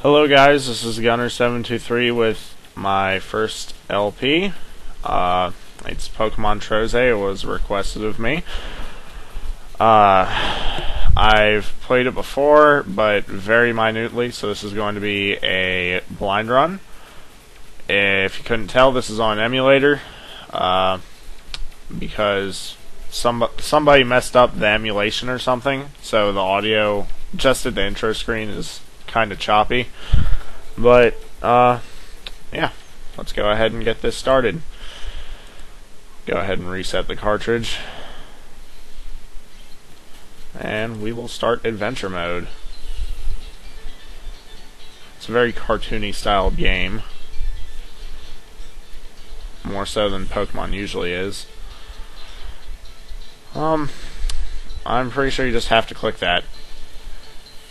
Hello guys, this is Gunner723 with my first LP. It's Pokemon Trozei. It was requested of me. I've played it before, but very minutely, so this is going to be a blind run. If you couldn't tell, this is on an emulator, because somebody messed up the emulation or something, so the audio just at the intro screen is kind of choppy. But yeah, let's go ahead and get this started. Go ahead and reset the cartridge, and we will start adventure mode. It's a very cartoony styled game, more so than Pokemon usually is. I'm pretty sure you just have to click that.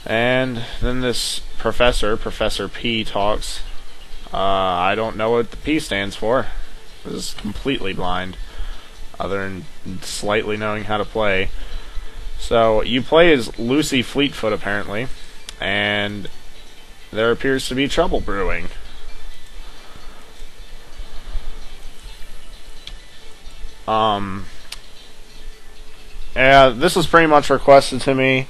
And then this Professor P, talks. I don't know what the P stands for. This is completely blind, other than slightly knowing how to play. So, you play as Lucy Fleetfoot, apparently, and there appears to be trouble brewing. Yeah, this was pretty much requested to me.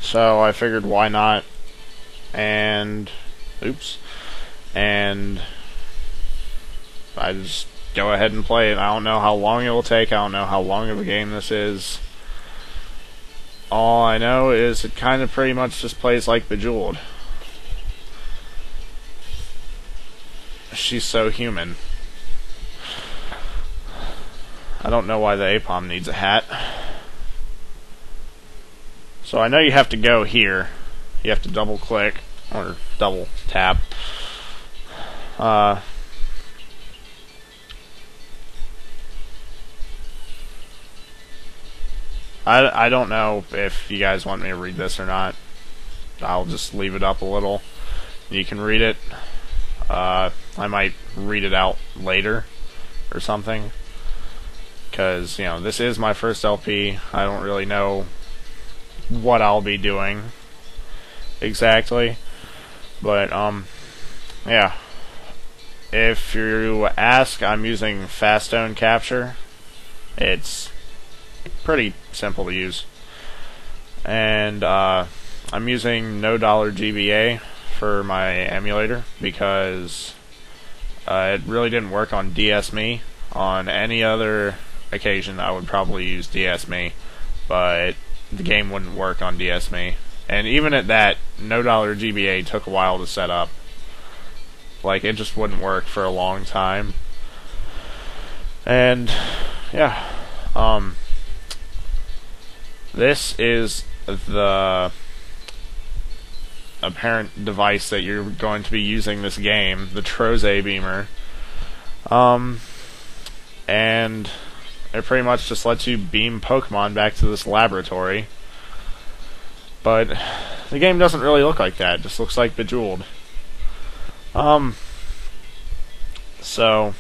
So I figured why not, and I just go ahead and play it. I don't know how long it will take. I don't know how long of a game this is. All I know is it kind of pretty much just plays like Bejeweled. She's so human. I don't know why the Apom needs a hat. So I know you have to go here. You have to double click or double tap. I don't know if you guys want me to read this or not. I'll just leave it up a little. You can read it. I might read it out later or something, because you know, this is my first LP. I don't really know what I'll be doing exactly, but yeah, if you ask, I'm using fast stone capture. It's pretty simple to use, and I'm using no $GBA for my emulator because it really didn't work on DSme. On any other occasion I would probably use DSme, but the game wouldn't work on DSme. And even at that, no $GBA took a while to set up. Like, it just wouldn't work for a long time. And yeah, this is the apparent device that you're going to be using this game, the Trozei beamer. And it pretty much just lets you beam Pokemon back to this laboratory. But the game doesn't really look like that. It just looks like Bejeweled. So,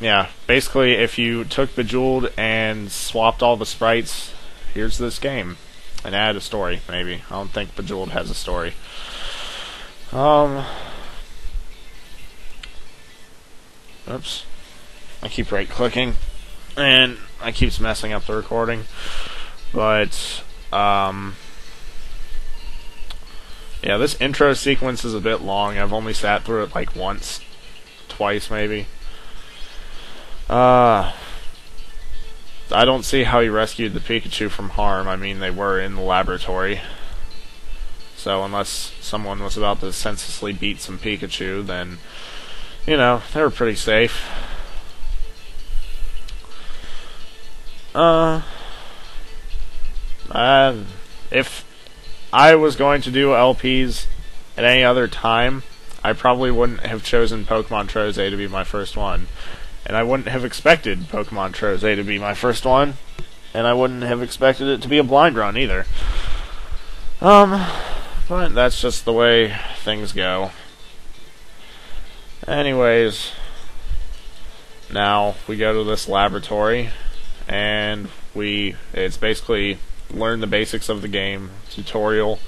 yeah. Basically, if you took Bejeweled and swapped all the sprites, here's this game. And add a story, maybe. I don't think Bejeweled has a story. Oops. I keep right-clicking, and I keep messing up the recording. But, yeah, this intro sequence is a bit long. I've only sat through it like once, twice maybe. I don't see how he rescued the Pikachu from harm. I mean, they were in the laboratory. So unless someone was about to senselessly beat some Pikachu, then, you know, they were pretty safe. If I was going to do LPs at any other time, I probably wouldn't have chosen Pokemon Trozei to be my first one. And I wouldn't have expected Pokemon Trozei to be my first one. And I wouldn't have expected it to be a blind run either. But that's just the way things go. Anyways, now we go to this laboratory, and it's basically learn the basics of the game tutorial.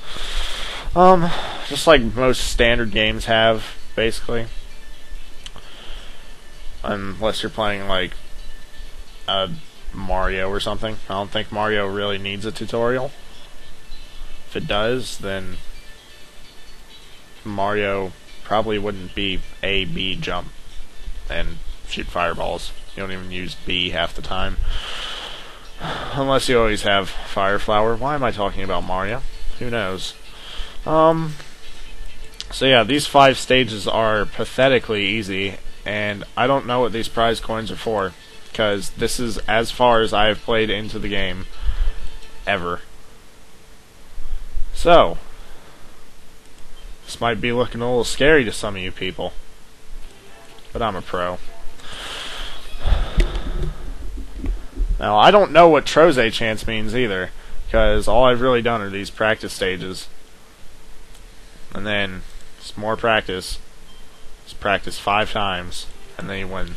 Just like most standard games have, basically. Unless you're playing like Mario or something. I don't think Mario really needs a tutorial. If it does, then Mario probably wouldn't be A, B, jump, and shoot fireballs. You don't even use B half the time. Unless you always have Fire Flower. Why am I talking about Mario? Who knows? So yeah, these 5 stages are pathetically easy, and I don't know what these prize coins are for, because this is as far as I have played into the game ever. So, this might be looking a little scary to some of you people, but I'm a pro. Now, I don't know what Trozei chance means either, because all I've really done are these practice stages. And then, some more practice. Just practice 5 times, and then you win.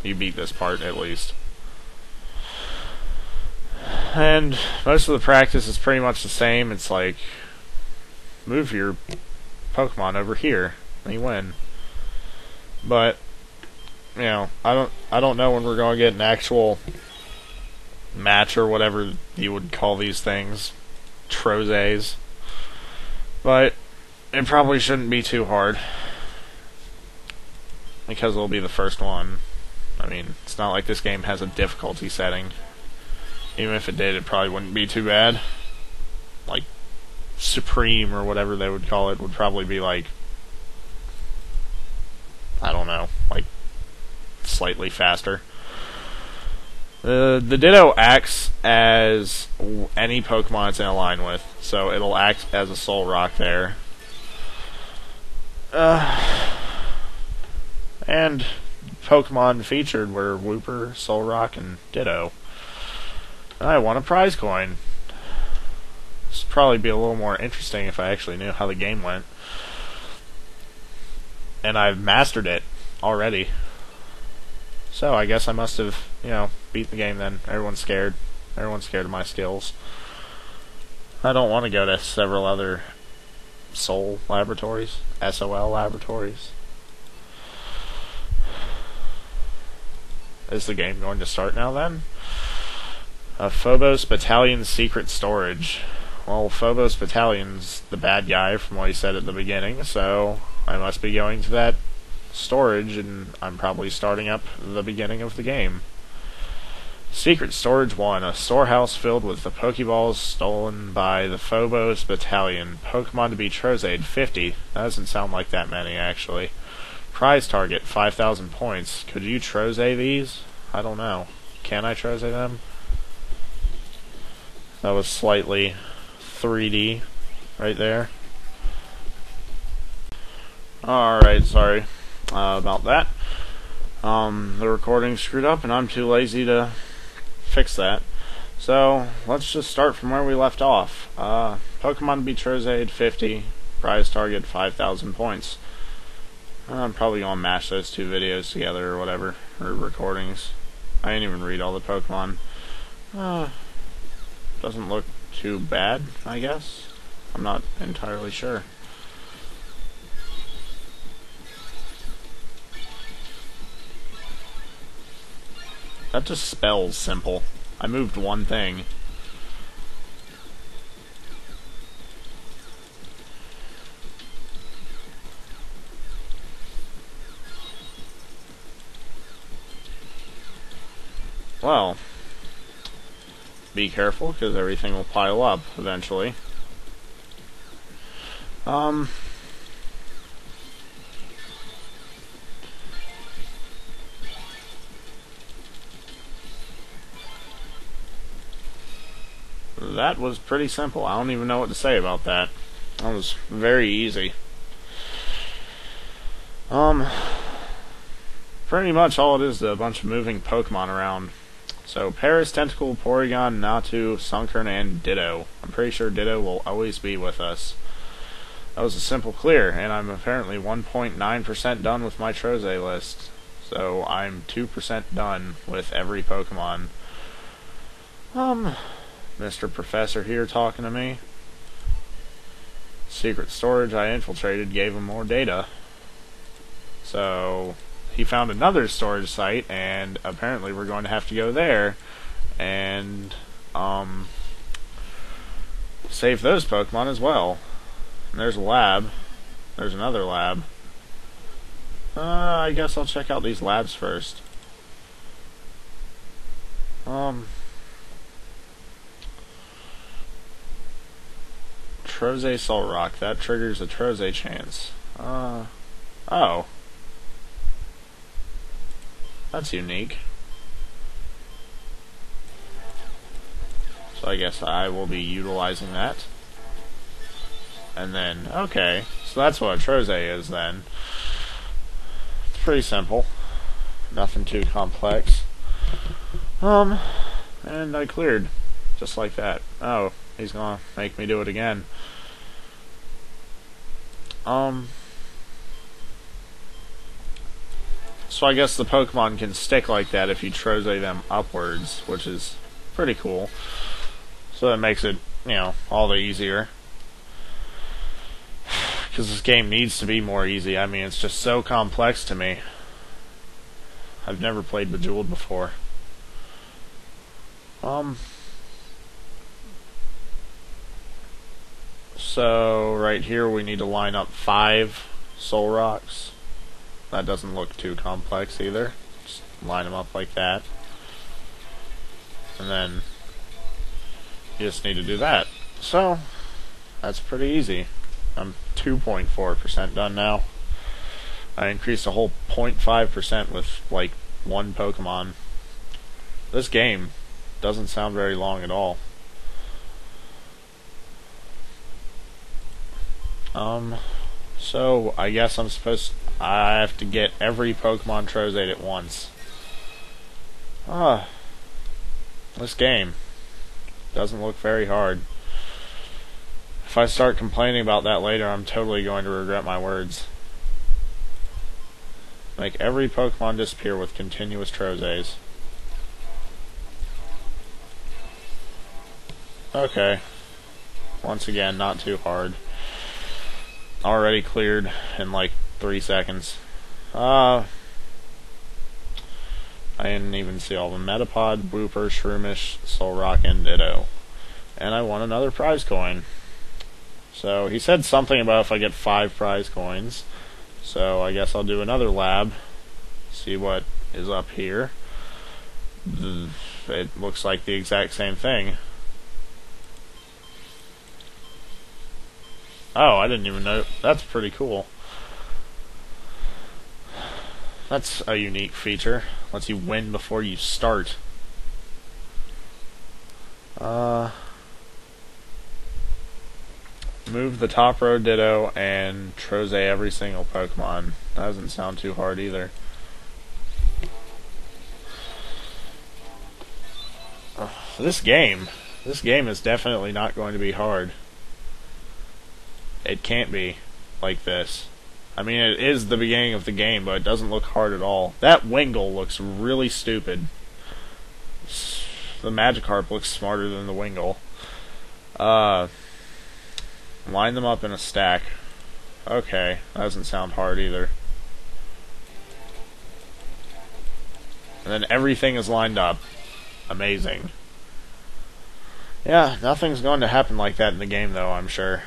You beat this part, at least. And most of the practice is pretty much the same. It's like, move your Pokemon over here, and you win. But, you know, I don't know when we're going to get an actual match or whatever you would call these things, Trozeis. But it probably shouldn't be too hard, because it'll be the first one. I mean, it's not like this game has a difficulty setting. Even if it did, it probably wouldn't be too bad. Like, Supreme or whatever they would call it would probably be like, I don't know, like slightly faster. The Ditto acts as any Pokemon it's in a line with, so it'll act as a Soul Rock there. And Pokemon featured were Wooper, Soul Rock, and Ditto. And I won a prize coin. This would probably be a little more interesting if I actually knew how the game went. And I've mastered it already. So I guess I must have, you know, beat the game then. Everyone's scared. Everyone's scared of my skills. I don't want to go to several other SOL laboratories. SOL laboratories. Is the game going to start now then? Phobos Battalion Secret Storage. Well, Phobos Battalion's the bad guy from what he said at the beginning, so I must be going to that storage, and I'm probably starting up the beginning of the game. Secret Storage 1, a storehouse filled with the Pokeballs stolen by the Phobos Battalion. Pokemon to be Trozei, 50. That doesn't sound like that many, actually. Prize target, 5,000 points. Could you Trozei these? I don't know. Can I Trozei them? That was slightly 3D right there. Alright, sorry about that. The recording screwed up and I'm too lazy to fix that. So, let's just start from where we left off. Pokemon to be Trozei, 50. Prize target, 5,000 points. I'm probably going to mash those 2 videos together or whatever, or recordings. I didn't even read all the Pokemon. Doesn't look too bad, I guess. I'm not entirely sure. That just spells simple. I moved one thing. Well, be careful, because everything will pile up eventually. That was pretty simple. I don't even know what to say about that. That was very easy. Pretty much all it is a bunch of moving Pokemon around. So, Paris, Tentacle, Porygon, Natu, Sunkern, and Ditto. I'm pretty sure Ditto will always be with us. That was a simple clear, and I'm apparently 1.9% done with my Trozei list. So, I'm 2% done with every Pokemon. Mr. Professor here talking to me. secret storage I infiltrated gave him more data. So he found another storage site, and apparently we're going to have to go there and save those Pokemon as well. And there's a lab. There's another lab. I guess I'll check out these labs first. Trozei Solrock. That triggers a Trozei chance. Oh. That's unique. So I guess I will be utilizing that. And then, okay. So that's what a Trozei is then. It's pretty simple. Nothing too complex. And I cleared. Just like that. Oh, he's gonna make me do it again. So I guess the Pokemon can stick like that if you Trozei them upwards, which is pretty cool. So that makes it, all the easier. Because this game needs to be more easy. I mean, it's just so complex to me. I've never played Bejeweled before. So right here we need to line up 5 Solrocks. That doesn't look too complex either. Just line them up like that. And then you just need to do that. So that's pretty easy. I'm 2.4% done now. I increased a whole 0.5% with like one Pokemon. This game doesn't sound very long at all. So I guess I have to get every Pokemon Trozei at once. This game doesn't look very hard. If I start complaining about that later, I'm totally going to regret my words. Make every Pokemon disappear with continuous Trozeis. Okay. Once again, not too hard. Already cleared in like 3 seconds. I didn't even see all of them. Metapod, Wooper, Shroomish, Solrock, and Ditto. And I won another prize coin. So he said something about if I get 5 prize coins. So I guess I'll do another lab. See what is up here. It looks like the exact same thing. Oh, I didn't even know. That's pretty cool. That's a unique feature. Lets you win before you start. Move the top row Ditto and Trozei every single Pokemon. That doesn't sound too hard either. This game is definitely not going to be hard. It can't be like this. I mean, it is the beginning of the game, but it doesn't look hard at all. That Wingull looks really stupid. The Magikarp looks smarter than the Wingull. Line them up in a stack. Okay, that doesn't sound hard either. And then everything is lined up. Amazing. Yeah, nothing's going to happen like that in the game, though, I'm sure.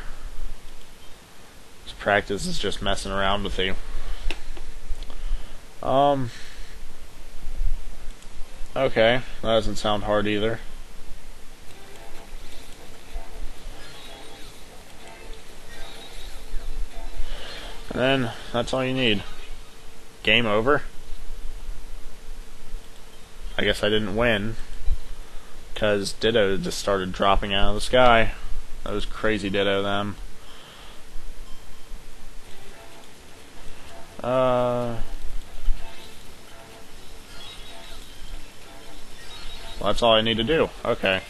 This practice is just messing around with you. Okay, that doesn't sound hard either. And then, that's all you need. Game over. I guess I didn't win, because Ditto just started dropping out of the sky. Those crazy Ditto, them. Well, that's all I need to do. Okay.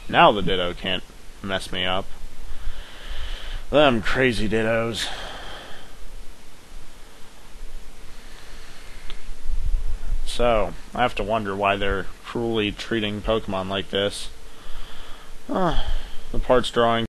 Now the Ditto can't mess me up. Them crazy Dittos. So, I have to wonder why they're cruelly treating Pokemon like this. The parts drawing